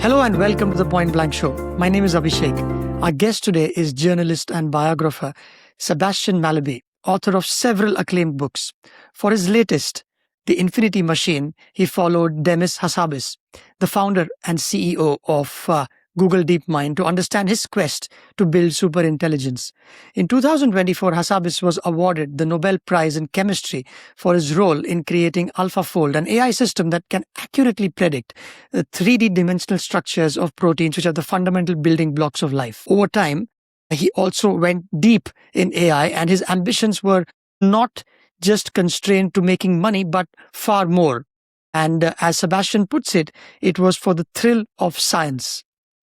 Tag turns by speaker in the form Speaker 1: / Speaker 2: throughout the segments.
Speaker 1: Hello and welcome to the Point Blank Show. My name is Abhishek. Our guest today is journalist and biographer Sebastian Mallaby, author of several acclaimed books. For his latest, The Infinity Machine, he followed Demis Hassabis, the founder and CEO of Google DeepMind, to understand his quest to build superintelligence. In 2024, Hassabis was awarded the Nobel Prize in Chemistry for his role in creating AlphaFold, an AI system that can accurately predict the 3D dimensional structures of proteins, which are the fundamental building blocks of life. Over time, he also went deep in AI, and his ambitions were not just constrained to making money, but far more. And as Sebastian puts it, it was for the thrill of science.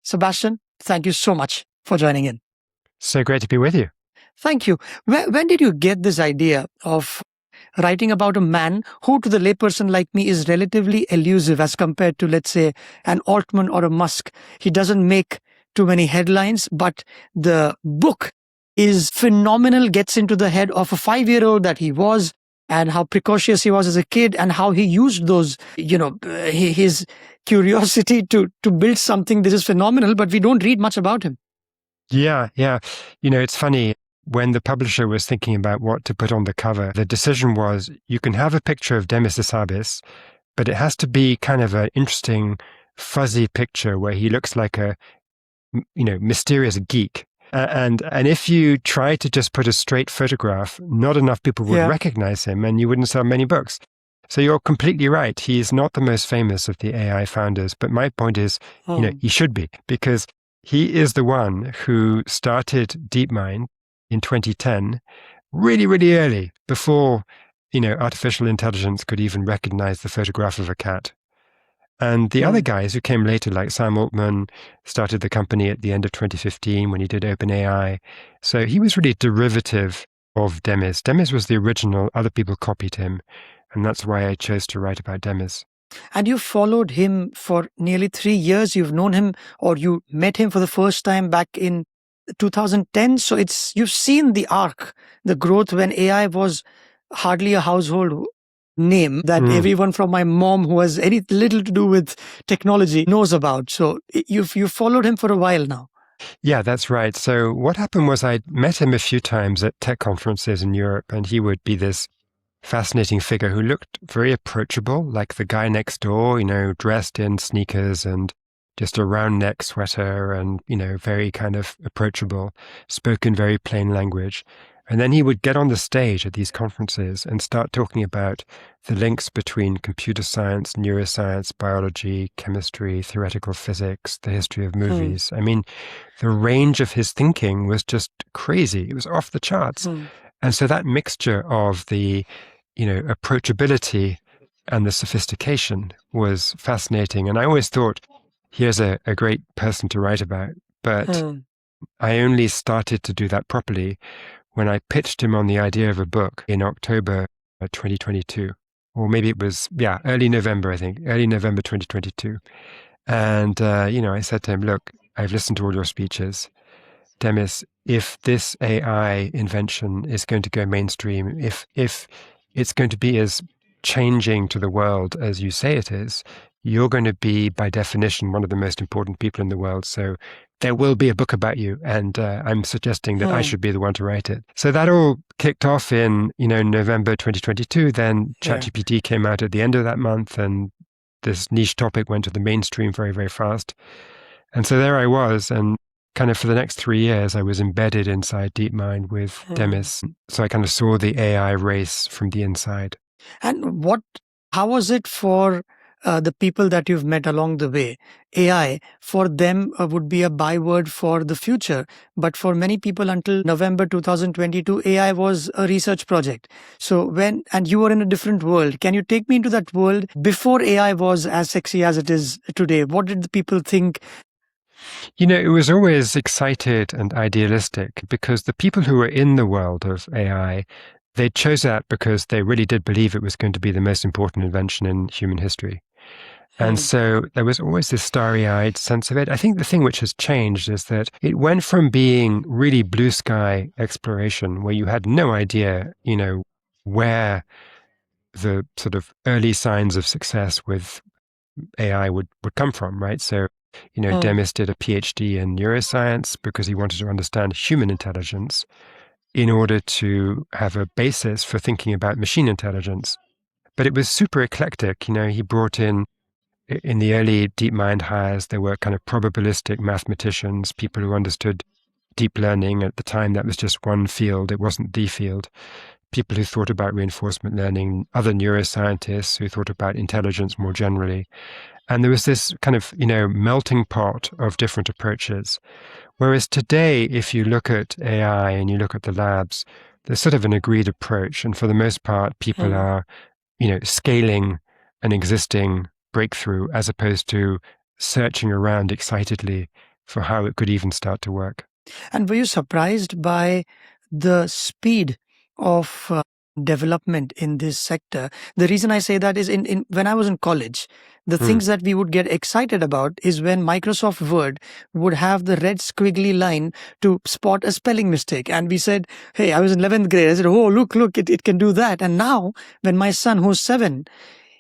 Speaker 1: Sebastian, thank you so much for joining in.
Speaker 2: So great to be with you.
Speaker 1: Thank you. When did you get this idea of writing about a man who, to the layperson like me, is relatively elusive as compared to, let's say, an Altman or a Musk? He doesn't make too many headlines, but the book is phenomenal, gets into the head of a 5-year-old that he was, and how precocious he was as a kid, and how he used those, his curiosity to build something. This is phenomenal, but we don't read much about him.
Speaker 2: Yeah. It's funny. When the publisher was thinking about what to put on the cover, the decision was you can have a picture of Demis Hassabis, but it has to be kind of an interesting, fuzzy picture where he looks like a, mysterious geek. And if you try to just put a straight photograph, not enough people would recognize him and you wouldn't sell many books. So you're completely right. He's not the most famous of the AI founders, but my point is, he should be, because he is the one who started DeepMind in 2010, really, really early, before, artificial intelligence could even recognize the photograph of a cat. And the other guys who came later, like Sam Altman, started the company at the end of 2015 when he did OpenAI. So he was really derivative of Demis. Demis was the original, other people copied him. And that's why I chose to write about Demis.
Speaker 1: And you followed him for nearly 3 years. You've known him, or you met him for the first time back in 2010. So you've seen the arc, the growth when AI was hardly a household name that everyone from my mom who has any little to do with technology knows about. So you've followed him for a while now.
Speaker 2: Yeah, that's right. So what happened was I met him a few times at tech conferences in Europe, and he would be this fascinating figure who looked very approachable, like the guy next door, dressed in sneakers and just a round neck sweater and, very kind of approachable, spoke in very plain language. And then he would get on the stage at these conferences and start talking about the links between computer science, neuroscience, biology, chemistry, theoretical physics, the history of movies. I mean, the range of his thinking was just crazy. It was off the charts. And so that mixture of the, approachability and the sophistication was fascinating. And I always thought, here's a great person to write about. But I only started to do that properly when I pitched him on the idea of a book in October 2022, or maybe it was, early November 2022. And, I said to him, look, I've listened to all your speeches. Demis, if this AI invention is going to go mainstream, if it's going to be as changing to the world as you say it is, you're going to be, by definition, one of the most important people in the world. So there will be a book about you, and I'm suggesting that I should be the one to write it. So that all kicked off in, November 2022. Then ChatGPT came out at the end of that month, and this niche topic went to the mainstream very, very fast. And so there I was, and kind of for the next 3 years, I was embedded inside DeepMind with Demis. So I kind of saw the AI race from the inside.
Speaker 1: And how was it for the people that you've met along the way? AI, for them, would be a byword for the future. But for many people until November 2022, AI was a research project. So and you were in a different world. Can you take me into that world before AI was as sexy as it is today? What did the people think?
Speaker 2: It was always excited and idealistic because the people who were in the world of AI, they chose that because they really did believe it was going to be the most important invention in human history. And so there was always this starry-eyed sense of it. I think the thing which has changed is that it went from being really blue sky exploration, where you had no idea, where the sort of early signs of success with AI would come from, right? So Demis did a PhD in neuroscience because he wanted to understand human intelligence in order to have a basis for thinking about machine intelligence. But it was super eclectic. He brought in the early DeepMind hires, there were kind of probabilistic mathematicians, people who understood deep learning. At the time, that was just one field. It wasn't the field. People who thought about reinforcement learning, other neuroscientists who thought about intelligence more generally. And there was this kind of, melting pot of different approaches. Whereas today, if you look at AI and you look at the labs, there's sort of an agreed approach. And for the most part, people are, scaling an existing breakthrough as opposed to searching around excitedly for how it could even start to work.
Speaker 1: And were you surprised by the speed of development in this sector? The reason I say that is when I was in college, the things that we would get excited about is when Microsoft Word would have the red squiggly line to spot a spelling mistake. And we said, hey, I was in 11th grade. I said, oh, look, it can do that. And now when my son, who's 7,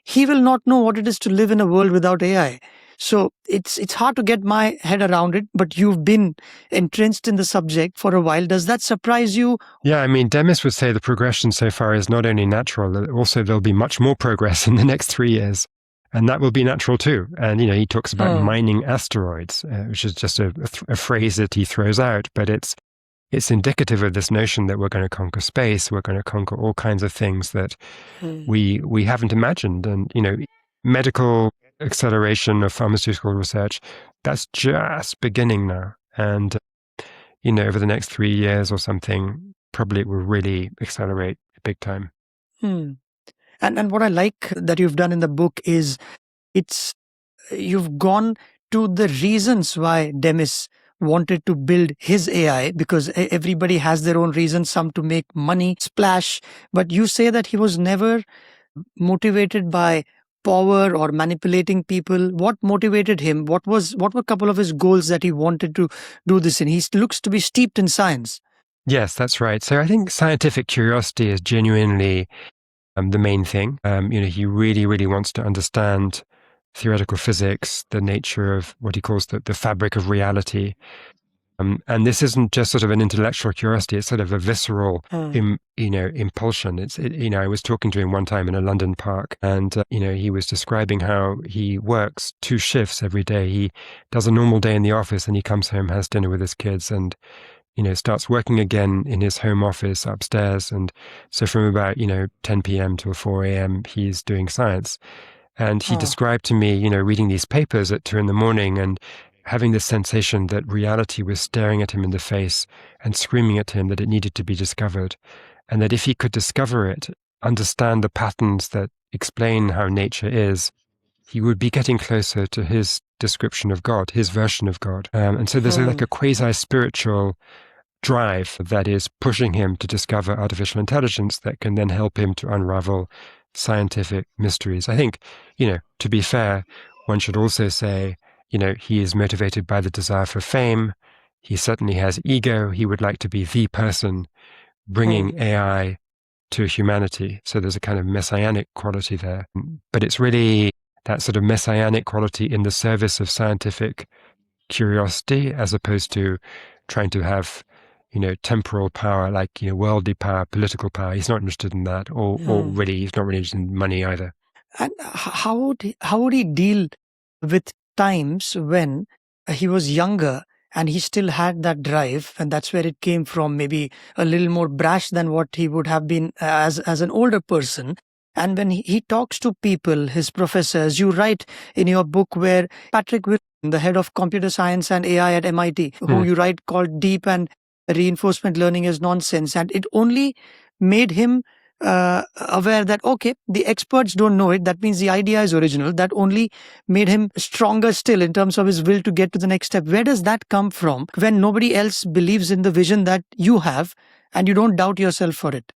Speaker 1: he will not know what it is to live in a world without AI. So it's hard to get my head around it, but you've been entrenched in the subject for a while. Does that surprise you?
Speaker 2: Yeah, I mean, Demis would say the progression so far is not only natural, also there'll be much more progress in the next 3 years. And that will be natural too. And, he talks about mining asteroids, which is just a phrase that he throws out, but it's indicative of this notion that we're going to conquer space, we're going to conquer all kinds of things that we haven't imagined. And, medical acceleration of pharmaceutical research, that's just beginning now. And, over the next 3 years or something, probably it will really accelerate big time.
Speaker 1: And what I like that you've done in the book is you've gone to the reasons why Demis wanted to build his AI, because everybody has their own reasons, some to make money, splash. But you say that he was never motivated by power or manipulating people. What motivated him? What were a couple of his goals that he wanted to do this in? He looks to be steeped in science.
Speaker 2: Yes, that's right. So I think scientific curiosity is genuinely the main thing. He really, really wants to understand theoretical physics, the nature of what he calls the fabric of reality. And this isn't just sort of an intellectual curiosity; it's sort of a visceral, impulsion. I was talking to him one time in a London park, and he was describing how he works 2 shifts every day. He does a normal day in the office, and he comes home, has dinner with his kids, and starts working again in his home office upstairs. And so from about 10 p.m. till 4 a.m. he's doing science. And he described to me, reading these papers at 2 a.m. and having this sensation that reality was staring at him in the face and screaming at him that it needed to be discovered. And that if he could discover it, understand the patterns that explain how nature is, he would be getting closer to his description of God, his version of God. And so there's like a quasi-spiritual drive that is pushing him to discover artificial intelligence that can then help him to unravel scientific mysteries. I think, to be fair, one should also say, he is motivated by the desire for fame. He certainly has ego. He would like to be the person bringing AI to humanity. So there's a kind of messianic quality there. But it's really that sort of messianic quality in the service of scientific curiosity, as opposed to trying to have, temporal power, like, worldly power, political power. He's not interested in that, or really, he's not really interested in money either.
Speaker 1: And how would he deal with times when he was younger and he still had that drive, and that's where it came from, maybe a little more brash than what he would have been as an older person? And when he talks to people, his professors, you write in your book where Patrick Wilson, the head of computer science and AI at MIT, who you write called Deep and Reinforcement Learning is Nonsense. And it only made him aware that, okay, the experts don't know it. That means the idea is original. That only made him stronger still in terms of his will to get to the next step. Where does that come from when nobody else believes in the vision that you have and you don't doubt yourself for it?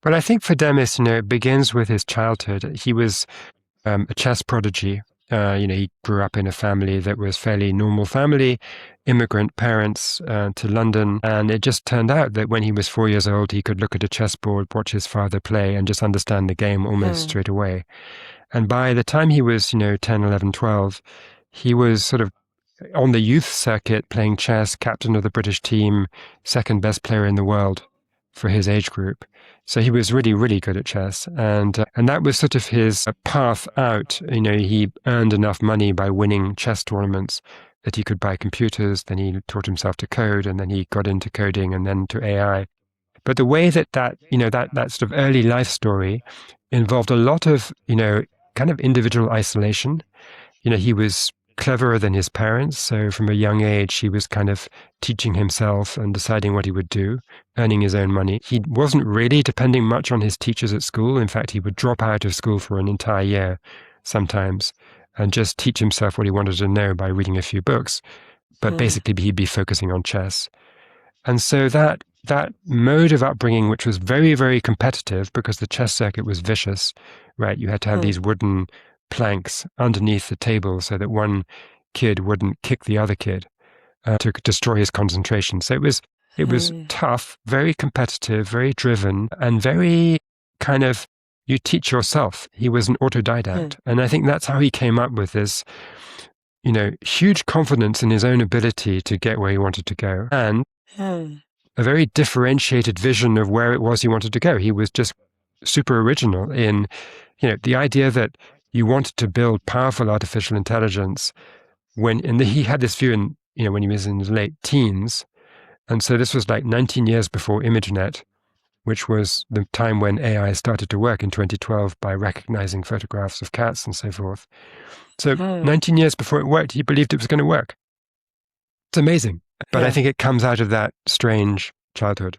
Speaker 2: Well, I think for Demis, it begins with his childhood. He was a chess prodigy. He grew up in a family that was fairly normal family, immigrant parents to London. And it just turned out that when he was 4 years old, he could look at a chessboard, watch his father play, and just understand the game almost straight away. And by the time he was, 10, 11, 12, he was sort of on the youth circuit playing chess, captain of the British team, second best player in the world for his age group. So he was really, really good at chess. And that was sort of his path out. He earned enough money by winning chess tournaments that he could buy computers. Then he taught himself to code, and then he got into coding and then to AI. But the way that sort of early life story involved a lot of, kind of individual isolation. He was cleverer than his parents. So from a young age, he was kind of teaching himself and deciding what he would do, earning his own money. He wasn't really depending much on his teachers at school. In fact, he would drop out of school for an entire year sometimes and just teach himself what he wanted to know by reading a few books. But basically, he'd be focusing on chess. And so that mode of upbringing, which was very, very competitive because the chess circuit was vicious, right? You had to have these wooden planks underneath the table so that one kid wouldn't kick the other kid to destroy his concentration. So it was tough, very competitive, very driven, and very kind of, you teach yourself. He was an autodidact. And I think that's how he came up with this, huge confidence in his own ability to get where he wanted to go, and a very differentiated vision of where it was he wanted to go. He was just super original in, the idea that you wanted to build powerful artificial intelligence he had this view when he was in his late teens. And so this was like 19 years before ImageNet, which was the time when AI started to work in 2012 by recognizing photographs of cats and so forth. So 19 years before it worked, he believed it was going to work. It's amazing. But I think it comes out of that strange childhood.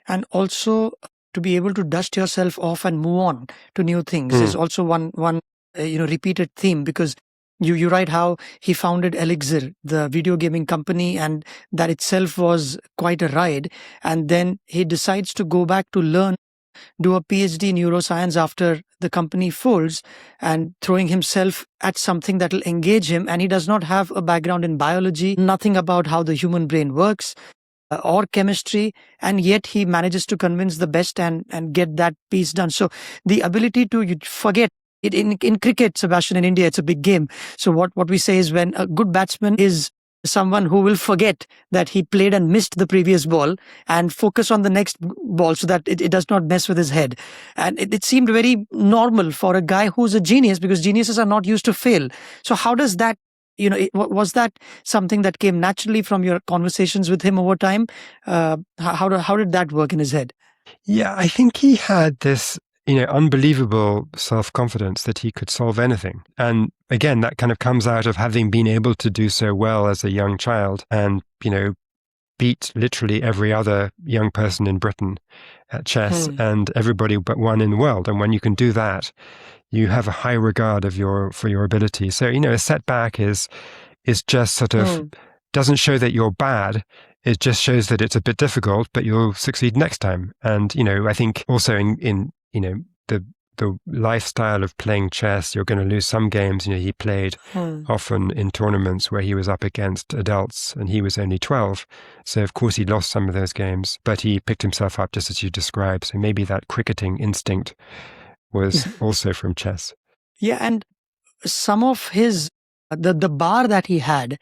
Speaker 1: And also to be able to dust yourself off and move on to new things is also one repeated theme, because you write how he founded Elixir, the video gaming company, and that itself was quite a ride. And then he decides to go back to do a PhD in neuroscience after the company folds, and throwing himself at something that will engage him. And he does not have a background in biology, nothing about how the human brain works or chemistry, and yet he manages to convince the best and get that piece done. So the ability to forget it in cricket, Sebastian, in India, it's a big game. So what we say is, when a good batsman is someone who will forget that he played and missed the previous ball and focus on the next ball so that it does not mess with his head. And it seemed very normal for a guy who's a genius, because geniuses are not used to fail. So how does that, was that something that came naturally from your conversations with him over time? How did that work in his head?
Speaker 2: Yeah, I think he had this unbelievable self-confidence that he could solve anything. And again, that kind of comes out of having been able to do so well as a young child and, beat literally every other young person in Britain at chess and everybody but one in the world. And when you can do that, you have a high regard for your ability. So, a setback is just sort of doesn't show that you're bad. It just shows that it's a bit difficult, but you'll succeed next time. And, I think also in the lifestyle of playing chess, you're going to lose some games. He played often in tournaments where he was up against adults and he was only 12. So of course he lost some of those games, but he picked himself up just as you described. So maybe that cricketing instinct was also from chess.
Speaker 1: Yeah, and some of his, the bar that he had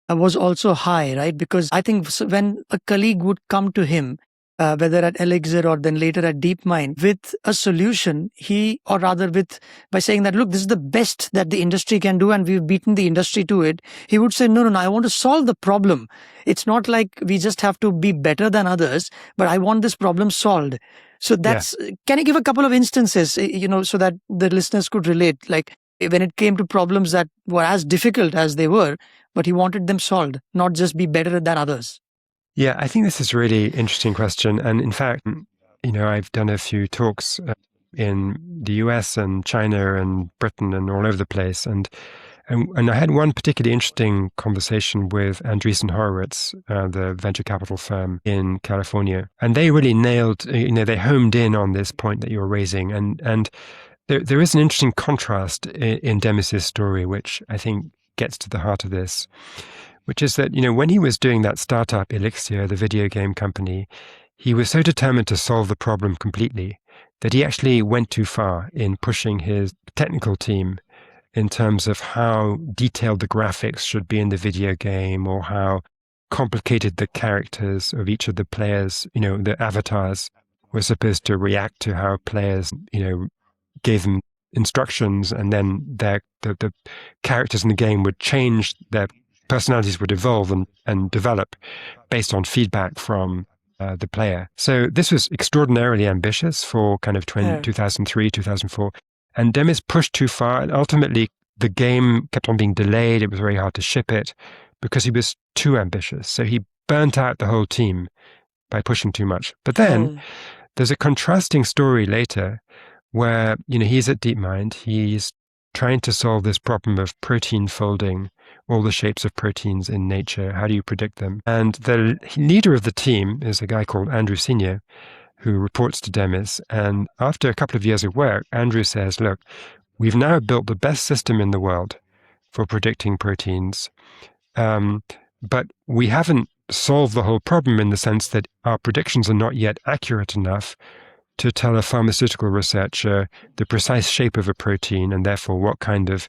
Speaker 1: was also high, right? Because I think when a colleague would come to him, whether at Elixir or then later at DeepMind, with a solution, by saying that, look, this is the best that the industry can do and we've beaten the industry to it, he would say, no, I want to solve the problem. It's not like we just have to be better than others, but I want this problem solved. So can you give a couple of instances, so that the listeners could relate, like when it came to problems that were as difficult as they were, but he wanted them solved, not just be better than others?
Speaker 2: Yeah, I think this is a really interesting question. And in fact, I've done a few talks in the US and China and Britain and all over the place. And I had one particularly interesting conversation with Andreessen Horowitz, the venture capital firm in California. And they really nailed, they homed in on this point that you're raising. And there is an interesting contrast in Demis's story, which I think gets to the heart of this, which is that, when he was doing that startup, Elixir, the video game company, he was so determined to solve the problem completely that he actually went too far in pushing his technical team in terms of how detailed the graphics should be in the video game, or how complicated the characters of each of the players, the avatars, were supposed to react to how players, gave them instructions, and then the characters in the game would change, their personalities would evolve and develop based on feedback from the player. So this was extraordinarily ambitious for kind of 2003, 2004. And Demis pushed too far, and ultimately the game kept on being delayed. It was very hard to ship it because he was too ambitious. So he burnt out the whole team by pushing too much. But then there's a contrasting story later where, he's at DeepMind. He's trying to solve this problem of protein folding, all the shapes of proteins in nature. How do you predict them? And the leader of the team is a guy called Andrew Senior, who reports to Demis. And after a couple of years of work, Andrew says, look, we've now built the best system in the world for predicting proteins. But we haven't solved the whole problem, in the sense that our predictions are not yet accurate enough to tell a pharmaceutical researcher the precise shape of a protein, and therefore what kind of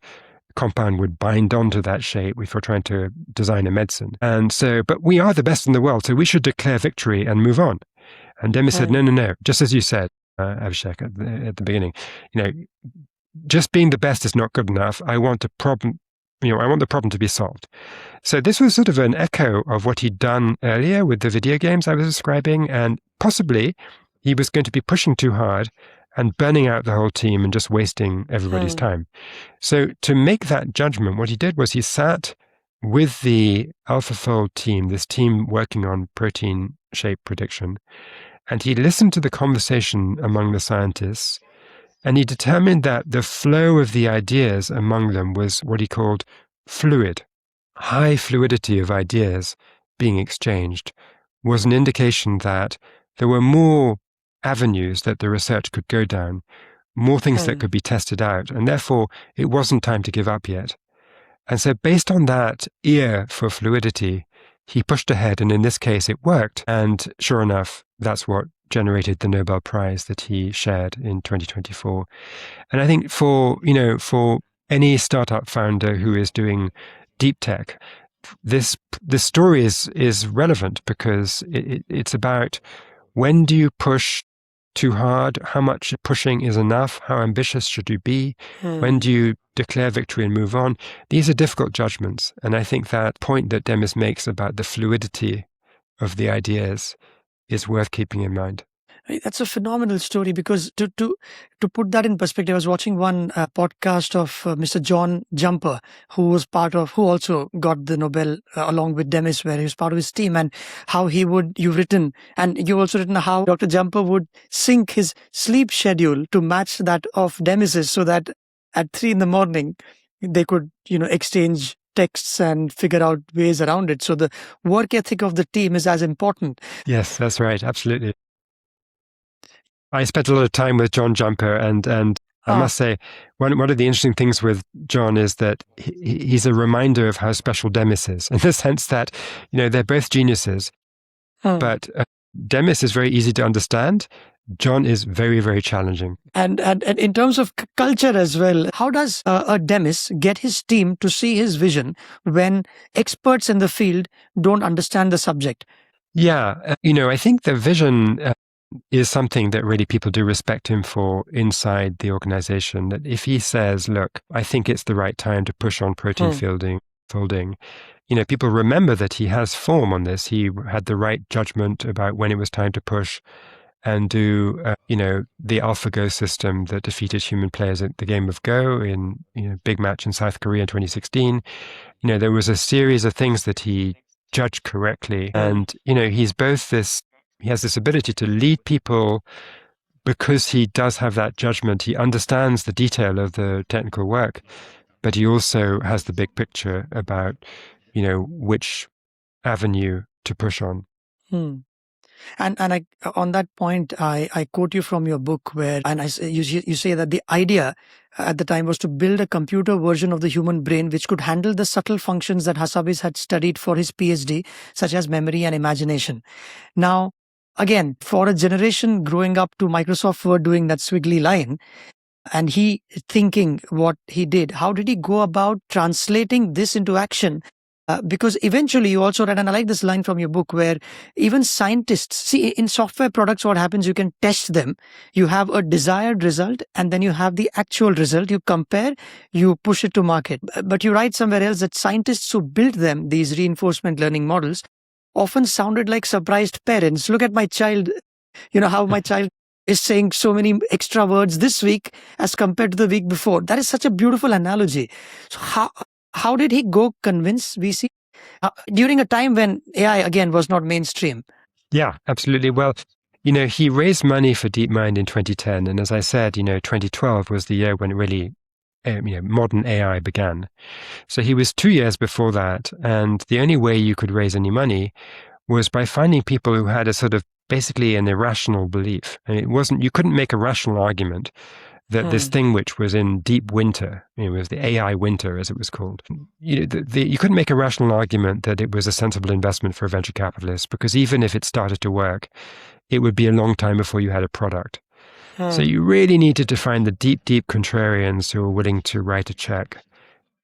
Speaker 2: compound would bind onto that shape if we're trying to design a medicine. And so, but we are the best in the world, so we should declare victory and move on. And Demis said, no, just as you said, Abhishek, at the beginning, just being the best is not good enough. I want the problem to be solved. So this was sort of an echo of what he'd done earlier with the video games I was describing, and possibly he was going to be pushing too hard and burning out the whole team and just wasting everybody's time. So to make that judgment, what he did was he sat with the AlphaFold team, this team working on protein shape prediction, and he listened to the conversation among the scientists, and he determined that the flow of the ideas among them was what he called fluid. High fluidity of ideas being exchanged was an indication that there were more avenues that the research could go down, more things that could be tested out, and therefore it wasn't time to give up yet. And so based on that ear for fluidity, he pushed ahead, and in this case it worked. And sure enough, that's what generated the Nobel Prize that he shared in 2024. And I think for any startup founder who is doing deep tech, this story is relevant, because it's about, when do you push too hard? How much pushing is enough? How ambitious should you be? When do you declare victory and move on? These are difficult judgments. And I think that point that Demis makes about the fluidity of the ideas is worth keeping in mind.
Speaker 1: That's a phenomenal story, because to put that in perspective, I was watching one podcast of Mr. John Jumper, who also got the Nobel along with Demis, where he was part of his team, and how you've also written how Dr. Jumper would sync his sleep schedule to match that of Demis's, so that at 3 a.m, they could, exchange texts and figure out ways around it. So the work ethic of the team is as important.
Speaker 2: Yes, that's right. Absolutely. I spent a lot of time with John Jumper, and I must say, one of the interesting things with John is that he's a reminder of how special Demis is, in the sense that, they're both geniuses, but Demis is very easy to understand. John is very, very challenging. And
Speaker 1: in terms of culture as well, how does a Demis get his team to see his vision when experts in the field don't understand the subject?
Speaker 2: Yeah, I think the vision is something that really people do respect him for inside the organization. That if he says, look, I think it's the right time to push on protein folding, people remember that he has form on this. He had the right judgment about when it was time to push and do, the AlphaGo system that defeated human players at the game of Go in, big match in South Korea in 2016. There was a series of things that he judged correctly. And, he has this ability to lead people because he does have that judgment. He understands the detail of the technical work, but he also has the big picture about, which avenue to push on.
Speaker 1: And on that point, I quote you from your book you say that the idea at the time was to build a computer version of the human brain which could handle the subtle functions that Hassabis had studied for his PhD, such as memory and imagination. Now, again, for a generation growing up to Microsoft Word doing that squiggly line, and he thinking what he did, how did he go about translating this into action? Because eventually you also read, and I like this line from your book, where even scientists see in software products, what happens, you can test them. You have a desired result, and then you have the actual result. You compare, you push it to market. But you write somewhere else that scientists who built them, these reinforcement learning models, often sounded like surprised parents. Look at my child, how my child is saying so many extra words this week as compared to the week before. That is such a beautiful analogy. So how did he go convince VC during a time when AI again was not mainstream?
Speaker 2: Yeah, absolutely. Well, he raised money for DeepMind in 2010, and as I said, 2012 was the year when really, modern AI began. So he was 2 years before that, and the only way you could raise any money was by finding people who had a sort of basically an irrational belief. And you couldn't make a rational argument that this thing which was in deep winter, it was the AI winter as it was called, you couldn't make a rational argument that it was a sensible investment for a venture capitalist, because even if it started to work, it would be a long time before you had a product. So you really needed to find the deep, deep contrarians who were willing to write a check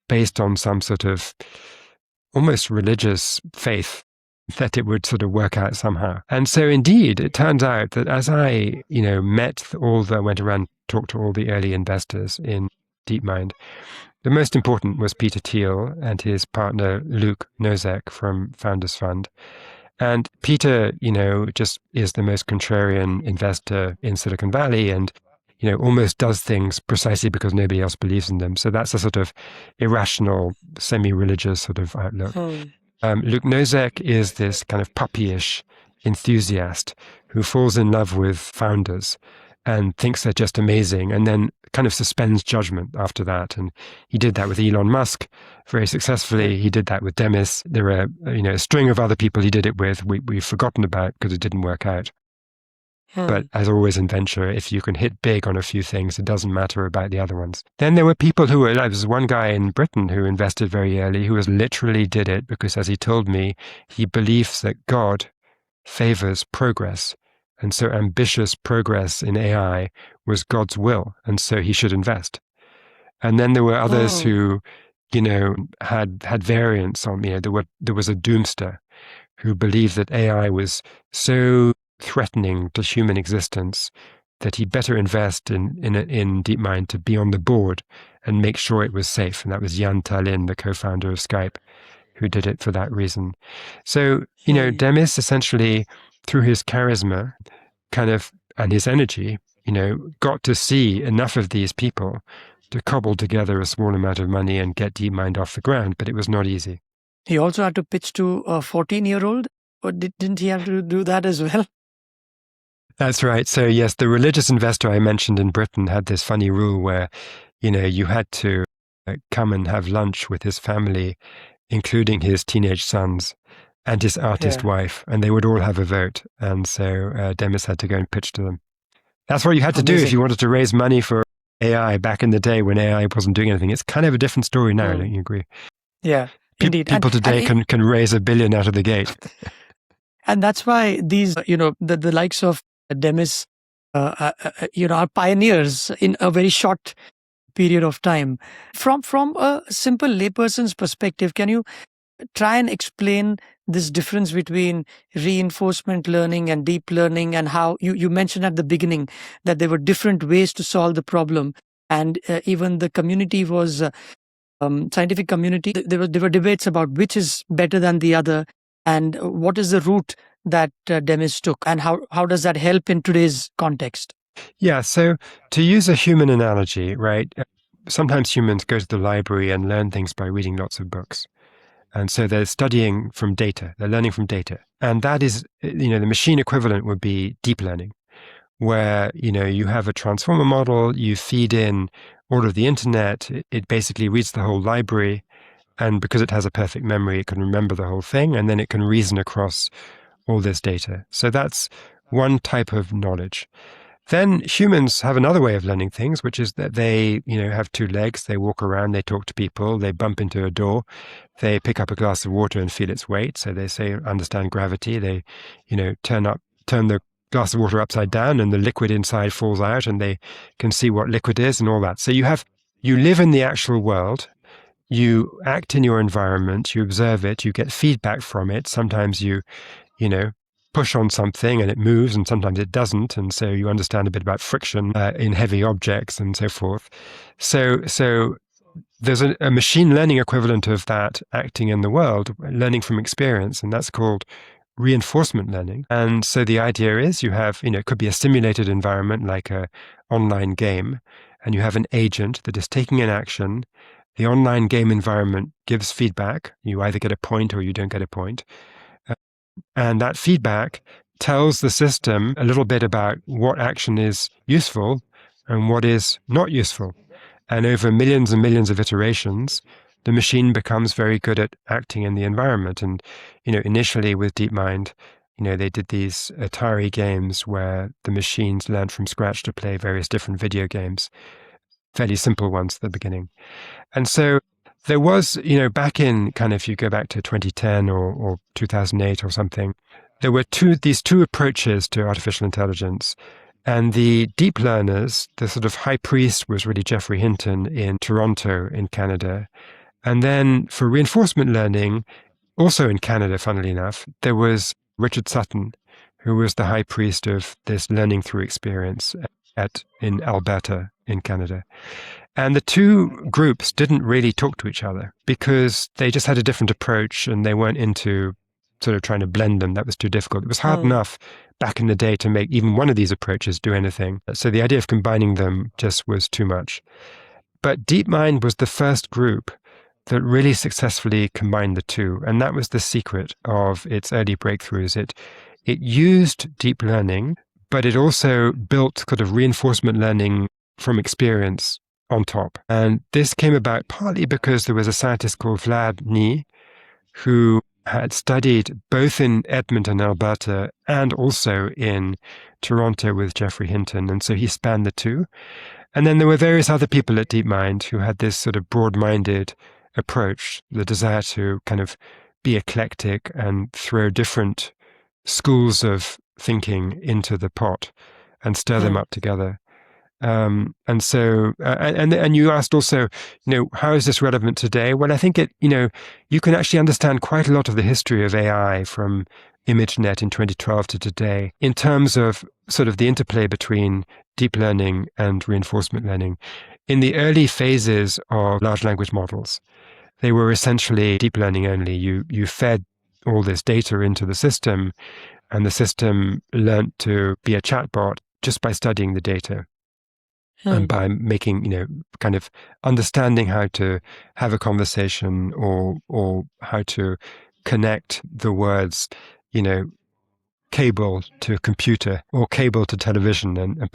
Speaker 2: based on some sort of almost religious faith that it would sort of work out somehow. And so indeed, it turns out that as I, went around, talked to all the early investors in DeepMind, the most important was Peter Thiel and his partner Luke Nosek from Founders Fund. And Peter, just is the most contrarian investor in Silicon Valley, and almost does things precisely because nobody else believes in them. So that's a sort of irrational, semi-religious sort of outlook. Luke Nosek is this kind of puppyish enthusiast who falls in love with founders and thinks they're just amazing, and then kind of suspends judgment after that. And he did that with Elon Musk very successfully. He did that with Demis. There are a string of other people he did it with we've forgotten about because it didn't work out. But as always in venture, if you can hit big on a few things, it doesn't matter about the other ones. Then there were people there was one guy in Britain who invested very early, who literally did it because, as he told me, he believes that God favors progress. And so ambitious progress in AI was God's will. And so he should invest. And then there were others who, had variants on, there was a doomster who believed that AI was so threatening to human existence that he'd better invest in DeepMind to be on the board and make sure it was safe. And that was Jan Tallinn, the co-founder of Skype, who did it for that reason. So, Demis essentially, through his charisma and his energy, got to see enough of these people to cobble together a small amount of money and get DeepMind off the ground, but it was not easy.
Speaker 1: He also had to pitch to a 14-year-old, or didn't he have to do that as well?
Speaker 2: That's right. So yes, the religious investor I mentioned in Britain had this funny rule where, you had to come and have lunch with his family, including his teenage sons and his artist wife, and they would all have a vote. And so Demis had to go and pitch to them. That's what you had to do if you wanted to raise money for AI back in the day when AI wasn't doing anything. It's kind of a different story now, don't you agree?
Speaker 1: Yeah, indeed.
Speaker 2: People today can raise $1 billion out of the gate.
Speaker 1: And that's why these, the likes of Demis, are pioneers in a very short period of time. From a simple layperson's perspective, can you try and explain this difference between reinforcement learning and deep learning, and how you mentioned at the beginning that there were different ways to solve the problem, and even the community was scientific community. There were debates about which is better than the other, and what is the route that Demis took, and how does that help in today's context?
Speaker 2: Yeah, so to use a human analogy, right? Sometimes humans go to the library and learn things by reading lots of books. And so they're studying from data, they're learning from data. And that is, the machine equivalent would be deep learning, where, you have a transformer model, you feed in all of the internet, it basically reads the whole library, and because it has a perfect memory, it can remember the whole thing, and then it can reason across all this data. So that's one type of knowledge. Then humans have another way of learning things, which is that they, have two legs, they walk around, they talk to people, they bump into a door, they pick up a glass of water and feel its weight. So they say, understand gravity. They, turn the glass of water upside down and the liquid inside falls out and they can see what liquid is and all that. So you live in the actual world, you act in your environment, you observe it, you get feedback from it. Sometimes you push on something and it moves, and sometimes it doesn't. And so you understand a bit about friction in heavy objects and so forth. So there's a machine learning equivalent of that acting in the world, learning from experience, and that's called reinforcement learning. And so the idea is you have, it could be a simulated environment like an online game, and you have an agent that is taking an action. The online game environment gives feedback. You either get a point or you don't get a point. And that feedback tells the system a little bit about what action is useful and what is not useful. And over millions and millions of iterations, the machine becomes very good at acting in the environment. And, initially with DeepMind, they did these Atari games where the machines learned from scratch to play various different video games, fairly simple ones at the beginning. And so there was, back in if you go back to 2010 or 2008 or something, there were these two approaches to artificial intelligence. And the deep learners, the sort of high priest was really Geoffrey Hinton in Toronto in Canada. And then for reinforcement learning, also in Canada, funnily enough, there was Richard Sutton, who was the high priest of this learning through experience in Alberta in Canada. And the two groups didn't really talk to each other because they just had a different approach and they weren't into sort of trying to blend them. That was too difficult. It was hard enough back in the day to make even one of these approaches do anything. So the idea of combining them just was too much. But DeepMind was the first group that really successfully combined the two. And that was the secret of its early breakthroughs. It used deep learning, but it also built sort of reinforcement learning from experience on top. And this came about partly because there was a scientist called Vlad Nie, who had studied both in Edmonton, Alberta, and also in Toronto with Geoffrey Hinton. And so he spanned the two. And then there were various other people at DeepMind who had this sort of broad-minded approach, the desire to kind of be eclectic and throw different schools of thinking into the pot and stir them up together. And you asked also, how is this relevant today? Well, I think you can actually understand quite a lot of the history of AI from ImageNet in 2012 to today in terms of sort of the interplay between deep learning and reinforcement learning. In the early phases of large language models, they were essentially deep learning only. You fed all this data into the system, and the system learned to be a chatbot just by studying the data. And by making, kind of understanding how to have a conversation or how to connect the words, cable to computer or cable to television and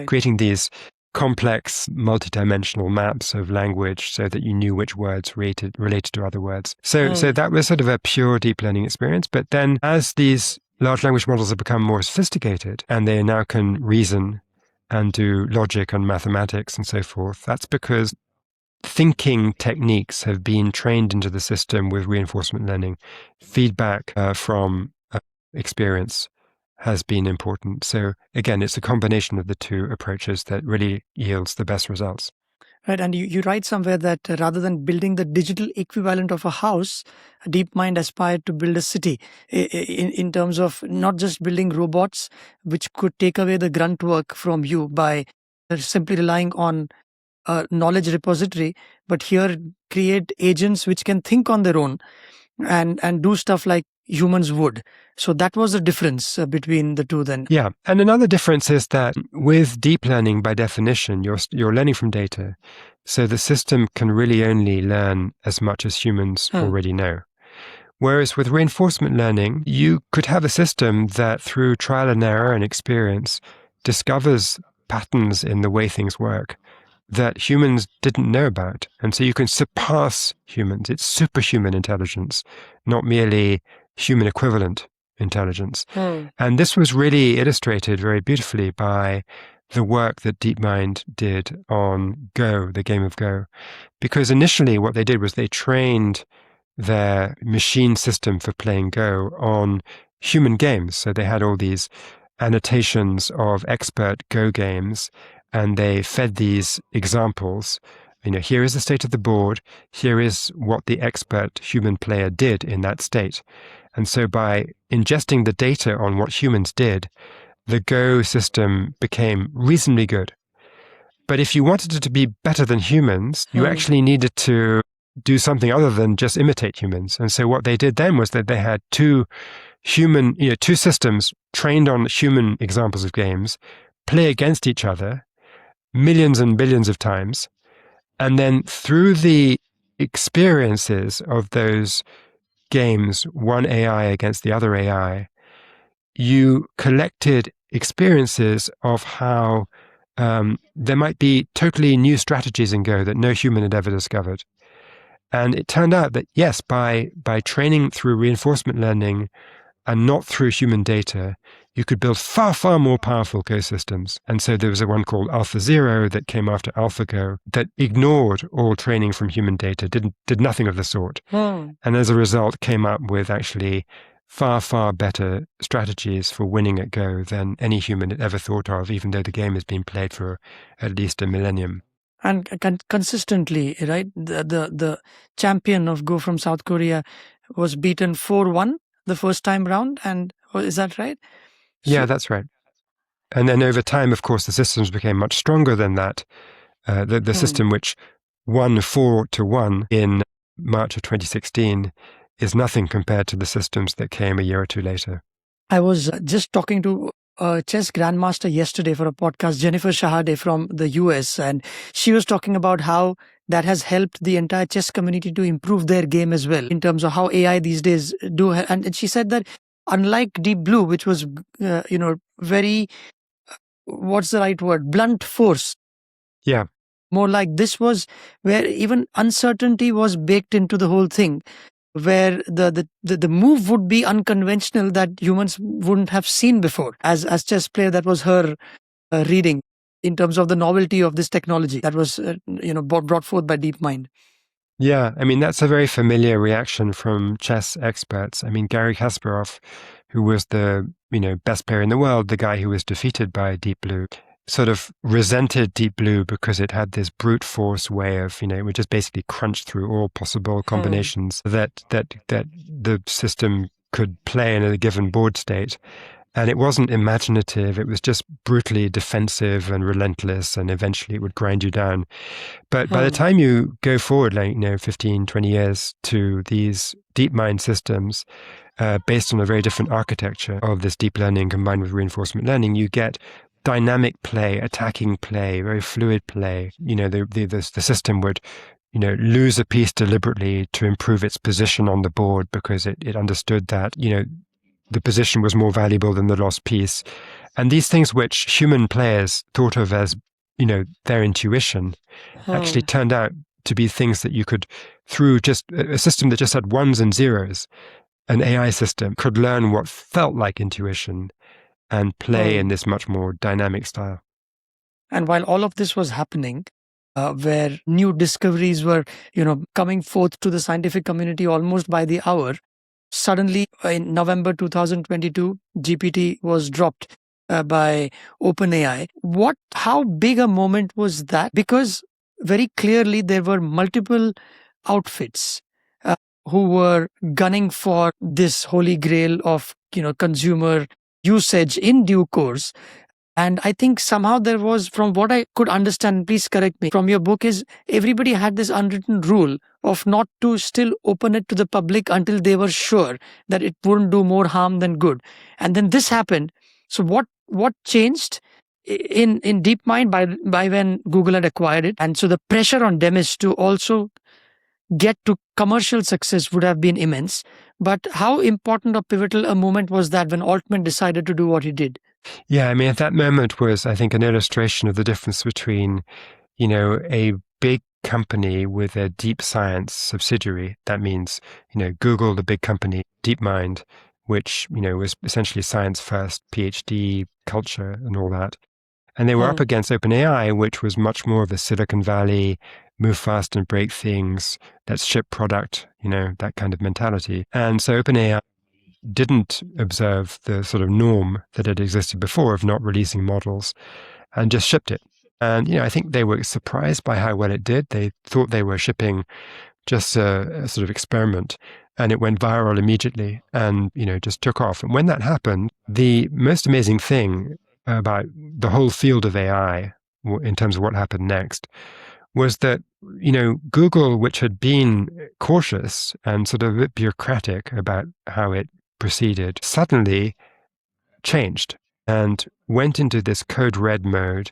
Speaker 2: creating these complex multidimensional maps of language so that you knew which words related to other words. So that was sort of a pure deep learning experience. But then as these large language models have become more sophisticated and they now can reason and do logic and mathematics and so forth, that's because thinking techniques have been trained into the system with reinforcement learning. Feedback from experience has been important. So again, it's a combination of the two approaches that really yields the best results.
Speaker 1: Right, and you write somewhere that rather than building the digital equivalent of a house, DeepMind aspired to build a city in terms of not just building robots, which could take away the grunt work from you by simply relying on a knowledge repository, but here create agents which can think on their own and do stuff like humans would. So that was the difference between the two then.
Speaker 2: Yeah. And another difference is that with deep learning, by definition, you're learning from data. So the system can really only learn as much as humans already know. Whereas with reinforcement learning, you could have a system that through trial and error and experience discovers patterns in the way things work that humans didn't know about. And so you can surpass humans. It's superhuman intelligence, not merely human equivalent intelligence. And this was really illustrated very beautifully by the work that DeepMind did on Go, the game of Go. Because initially what they did was they trained their machine system for playing Go on human games. So they had all these annotations of expert Go games, and they fed these examples. Here is the state of the board. Here is what the expert human player did in that state. And so by ingesting the data on what humans did, the Go system became reasonably good. But if you wanted it to be better than humans, you actually needed to do something other than just imitate humans. And so what they did then was that they had two systems trained on human examples of games play against each other millions and billions of times. And then through the experiences of those games, one AI against the other AI, you collected experiences of how there might be totally new strategies in Go that no human had ever discovered. And it turned out that, yes, by training through reinforcement learning and not through human data, you could build far, far more powerful Go systems. And so there was a one called AlphaZero that came after AlphaGo that ignored all training from human data, did nothing of the sort. And as a result, came up with actually far, far better strategies for winning at Go than any human had ever thought of, even though the game has been played for at least a millennium.
Speaker 1: And consistently, right? The champion of Go from South Korea was beaten 4-1 the first time round. And is that right?
Speaker 2: Yeah, that's right. And then over time, of course, the systems became much stronger than that. The system which won 4-1 in March of 2016 is nothing compared to the systems that came a year or two later.
Speaker 1: I was just talking to a chess grandmaster yesterday for a podcast, Jennifer Shahade from the US, and she was talking about how that has helped the entire chess community to improve their game as well in terms of how AI these days do. And she said that unlike Deep Blue, which was, very, what's the right word? Blunt force.
Speaker 2: Yeah.
Speaker 1: More like this was where even uncertainty was baked into the whole thing, where the move would be unconventional that humans wouldn't have seen before. As chess player, that was her reading in terms of the novelty of this technology that was brought forth by DeepMind.
Speaker 2: Yeah, I mean, that's a very familiar reaction from chess experts. I mean, Garry Kasparov, who was the best player in the world, the guy who was defeated by Deep Blue, sort of resented Deep Blue because it had this brute force way of, it would just basically crunch through all possible combinations that the system could play in a given board state. And it wasn't imaginative. It was just brutally defensive and relentless, and eventually it would grind you down. But by the time you go forward, 15, 20 years to these DeepMind systems, based on a very different architecture of this deep learning combined with reinforcement learning, you get dynamic play, attacking play, very fluid play. The system would lose a piece deliberately to improve its position on the board because it understood that the position was more valuable than the lost piece. And these things which human players thought of as their intuition actually turned out to be things that you could, through just a system that just had ones and zeros, an AI system could learn what felt like intuition and play in this much more dynamic style.
Speaker 1: And while all of this was happening, where new discoveries were, coming forth to the scientific community almost by the hour, suddenly in November 2022, GPT was dropped by OpenAI. How big a moment was that? Because very clearly there were multiple outfits who were gunning for this holy grail of, consumer usage in due course. And I think somehow there was, from what I could understand, please correct me, from your book, is everybody had this unwritten rule of not to still open it to the public until they were sure that it wouldn't do more harm than good. And then this happened. So what changed in DeepMind by when Google had acquired it? And so the pressure on Demis to also get to commercial success would have been immense. But how important or pivotal a moment was that when Altman decided to do what he did?
Speaker 2: Yeah, I mean, that moment was, I think, an illustration of the difference between, a big company with a deep science subsidiary. That means, Google, the big company, DeepMind, which, was essentially science first, PhD culture and all that. And they were up against OpenAI, which was much more of a Silicon Valley, move fast and break things, let's ship product, that kind of mentality. And so OpenAI didn't observe the sort of norm that had existed before of not releasing models and just shipped it. And, I think they were surprised by how well it did. They thought they were shipping just a sort of experiment, and it went viral immediately and, just took off. And when that happened, the most amazing thing about the whole field of AI in terms of what happened next was that, Google, which had been cautious and sort of a bit bureaucratic about how it proceeded, suddenly changed and went into this code red mode,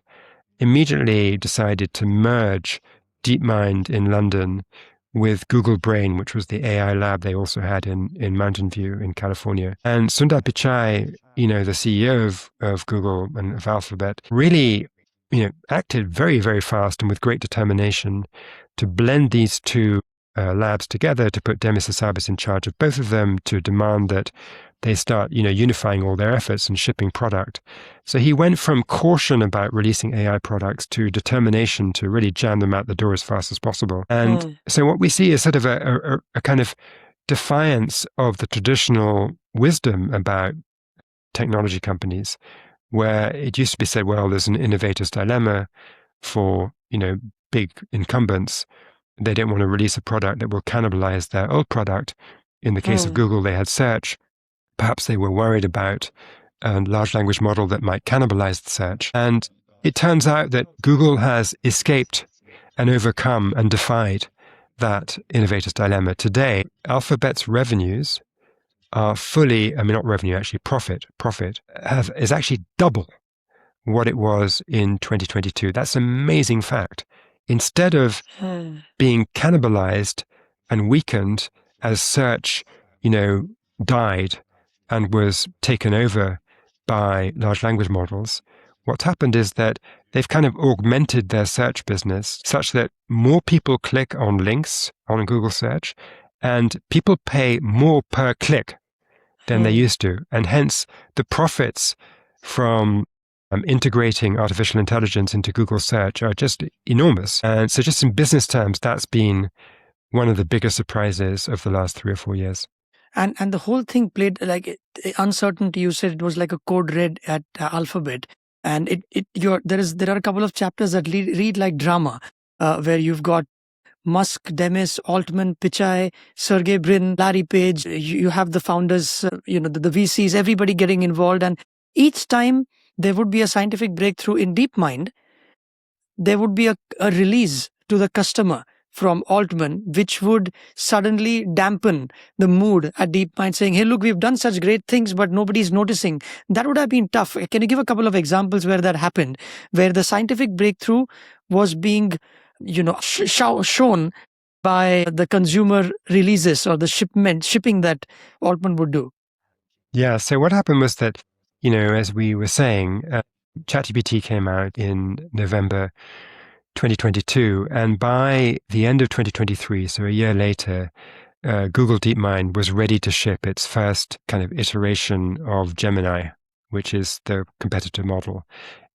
Speaker 2: immediately decided to merge DeepMind in London with Google Brain, which was the AI lab they also had in Mountain View in California. And Sundar Pichai, the CEO of Google and of Alphabet, really acted very, very fast and with great determination to blend these two labs together, to put Demis Hassabis in charge of both of them, to demand that they start, unifying all their efforts and shipping product. So he went from caution about releasing AI products to determination to really jam them out the door as fast as possible. And so what we see is sort of a kind of defiance of the traditional wisdom about technology companies, where it used to be said, well, there's an innovator's dilemma for, big incumbents. They don't want to release a product that will cannibalize their old product. In the case of Google, they had search. Perhaps they were worried about a large language model that might cannibalize the search. And it turns out that Google has escaped and overcome and defied that innovator's dilemma. Today, Alphabet's revenues are not revenue, actually profit is actually double what it was in 2022. That's an amazing fact. Instead of being cannibalized and weakened as search, died and was taken over by large language models, what's happened is that they've kind of augmented their search business such that more people click on links on Google search and people pay more per click than they used to. And hence the profits from integrating artificial intelligence into Google search are just enormous. And so just in business terms, that's been one of the biggest surprises of the last 3 or 4 years.
Speaker 1: And the whole thing played like uncertainty. You said it was like a code red at Alphabet, and there are a couple of chapters that read like drama, where you've got Musk, Demis, Altman, Pichai, Sergey Brin, Larry Page. You have the founders, the VCs, everybody getting involved, and each time there would be a scientific breakthrough in DeepMind, there would be a release to the customer from Altman, which would suddenly dampen the mood at DeepMind, saying, hey, look, we've done such great things, but nobody's noticing. That would have been tough. Can you give a couple of examples where that happened, where the scientific breakthrough was being, shown by the consumer releases or the shipping that Altman would do?
Speaker 2: Yeah, so what happened was that, as we were saying, ChatGPT came out in November 2022, and by the end of 2023, so a year later, Google DeepMind was ready to ship its first kind of iteration of Gemini, which is the competitor model.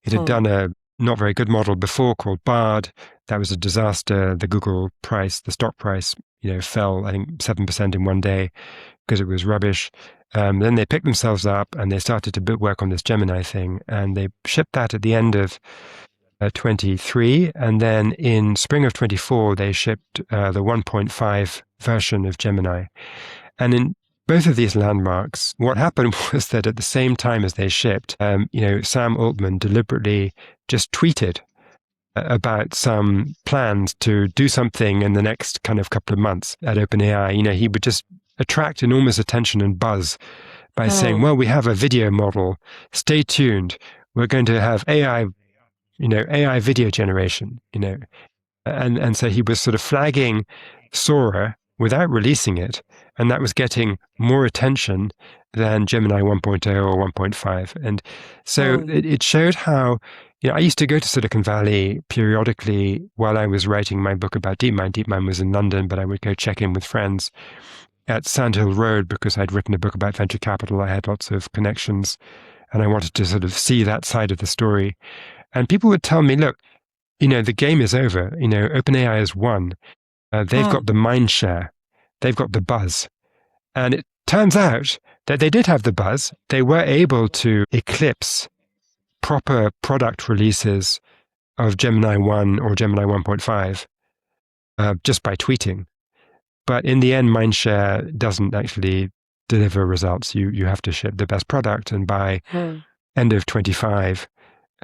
Speaker 2: It had done a not very good model before called Bard. That was a disaster. The Google price, the stock price, fell, I think, 7% in one day because it was rubbish. Then they picked themselves up and they started to work on this Gemini thing, and they shipped that at the end of 23, and then in spring of 24 they shipped the 1.5 version of Gemini. And in both of these landmarks, what happened was that at the same time as they shipped, Sam Altman deliberately just tweeted about some plans to do something in the next kind of couple of months at OpenAI. He would just attract enormous attention and buzz by saying, well, we have a video model, stay tuned, we're going to have AI video generation, and so he was sort of flagging Sora without releasing it, and that was getting more attention than Gemini 1.0 or 1.5. And so it showed how, I used to go to Silicon Valley periodically while I was writing my book about DeepMind. DeepMind was in London, but I would go check in with friends at Sandhill Road because I'd written a book about venture capital. I had lots of connections, and I wanted to sort of see that side of the story. And people would tell me, look, the game is over. OpenAI has won. They've got the mind share. They've got the buzz. And it turns out that they did have the buzz. They were able to eclipse proper product releases of Gemini 1 or Gemini 1.5 just by tweeting. But in the end, Mindshare doesn't actually deliver results. You have to ship the best product. And by end of 25,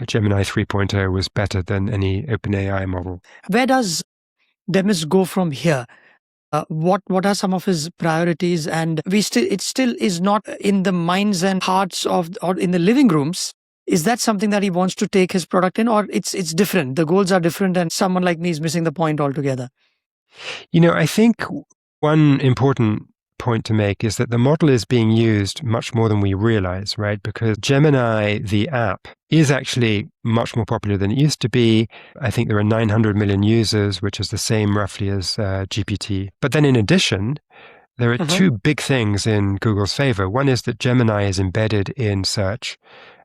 Speaker 2: Gemini 3.0 was better than any OpenAI model.
Speaker 1: Where does Demis go from here? What are some of his priorities? And it still is not in the minds and hearts or in the living rooms. Is that something that he wants to take his product in, or it's different? The goals are different, and someone like me is missing the point altogether.
Speaker 2: I think one important point to make is that the model is being used much more than we realize, right? Because Gemini, the app, is actually much more popular than it used to be. I think there are 900 million users, which is the same roughly as GPT. But then in addition, there are two big things in Google's favor. One is that Gemini is embedded in search.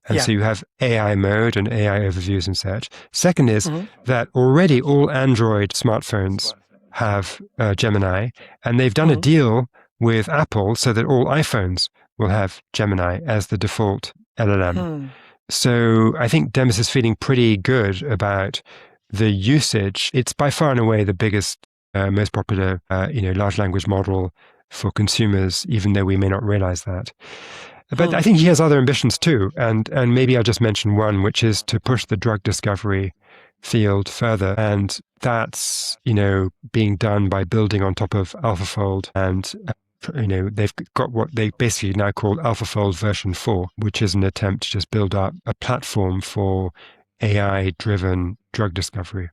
Speaker 2: And so you have AI mode and AI overviews in search. Second is that already all Android smartphones have Gemini, and they've done a deal with Apple so that all iPhones will have Gemini as the default LLM. So I think Demis is feeling pretty good about the usage. It's by far and away the biggest, most popular, large language model for consumers, even though we may not realize that. But I think he has other ambitions too. And maybe I'll just mention one, which is to push the drug discovery field further. And that's, being done by building on top of AlphaFold. And, they've got what they basically now call AlphaFold version 4, which is an attempt to just build up a platform for AI-driven drug discovery.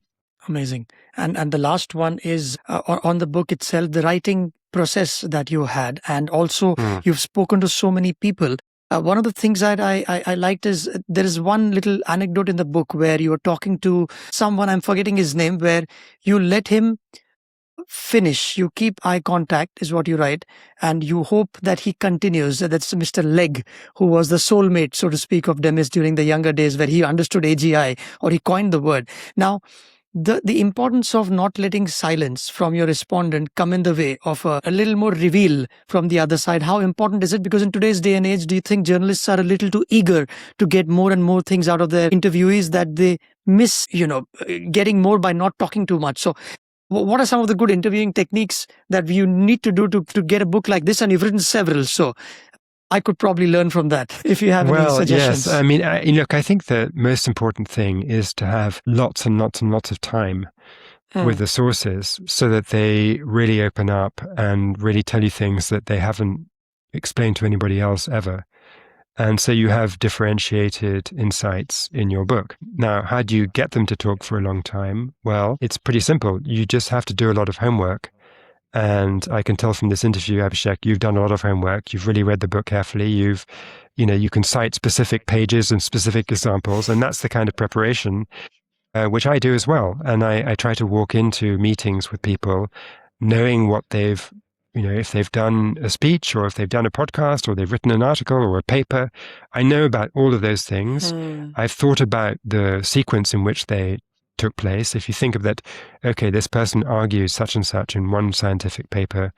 Speaker 1: Amazing. And the last one is on the book itself, the writing process that you had. And also you've spoken to so many people. One of the things that I liked is there is one little anecdote in the book where you were talking to someone, I'm forgetting his name, where you let him finish. You keep eye contact is what you write. And you hope that he continues. That's Mr. Legg, who was the soulmate, so to speak, of Demis during the younger days where he understood AGI, or he coined the word. Now, the importance of not letting silence from your respondent come in the way of a little more reveal from the other side. How important is it? Because in today's day and age, do you think journalists are a little too eager to get more and more things out of their interviewees that they miss, getting more by not talking too much? So what are some of the good interviewing techniques that you need to do to get a book like this? And you've written several, so I could probably learn from that if you have any suggestions.
Speaker 2: Yes. I mean, I think the most important thing is to have lots and lots and lots of time with the sources so that they really open up and really tell you things that they haven't explained to anybody else ever. And so you have differentiated insights in your book. Now, how do you get them to talk for a long time? Well, it's pretty simple. You just have to do a lot of homework. And I can tell from this interview, Abhishek, you've done a lot of homework. You've really read the book carefully. You can cite specific pages and specific examples. And that's the kind of preparation which I do as well. And I try to walk into meetings with people knowing what they've, if they've done a speech or if they've done a podcast or they've written an article or a paper. I know about all of those things. I've thought about the sequence in which they took place. If you think of that, okay, this person argues such and such in one scientific paper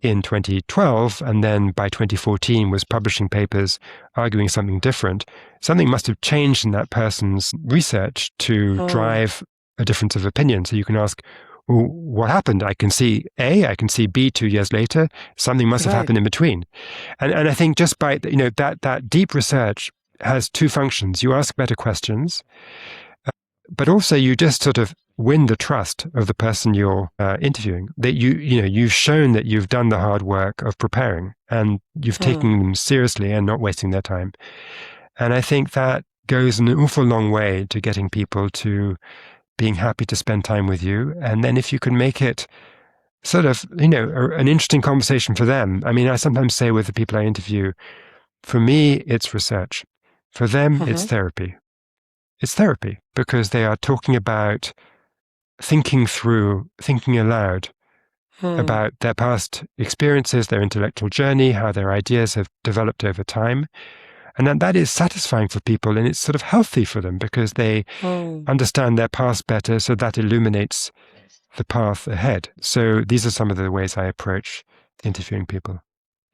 Speaker 2: in 2012, and then by 2014 was publishing papers arguing something different, something must have changed in that person's research to drive a difference of opinion. So you can ask, well, what happened? I can see A, I can see B 2 years later. Something must have happened in between. And I think just by, that deep research has two functions. You ask better questions, but also you just sort of win the trust of the person you're interviewing. That you've shown that you've done the hard work of preparing and you've taken them seriously and not wasting their time. And I think that goes an awful long way to getting people to being happy to spend time with you. And then if you can make it sort of, an interesting conversation for them. I mean, I sometimes say with the people I interview, for me, it's research. For them, it's therapy. It's therapy because they are talking about thinking aloud about their past experiences, their intellectual journey, how their ideas have developed over time. And that is satisfying for people, and it's sort of healthy for them because they understand their past better, so that illuminates the path ahead. So these are some of the ways I approach interviewing people.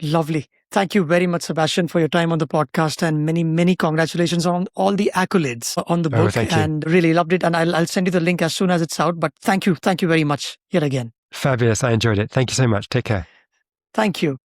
Speaker 1: Lovely. Thank you very much, Sebastian, for your time on the podcast, and many, many congratulations on all the accolades on the
Speaker 2: Oh,
Speaker 1: book.
Speaker 2: thank you.
Speaker 1: And really loved it. And I'll send you the link as soon as it's out. But thank you. Thank you very much yet again.
Speaker 2: Fabulous. I enjoyed it. Thank you so much. Take care.
Speaker 1: Thank you.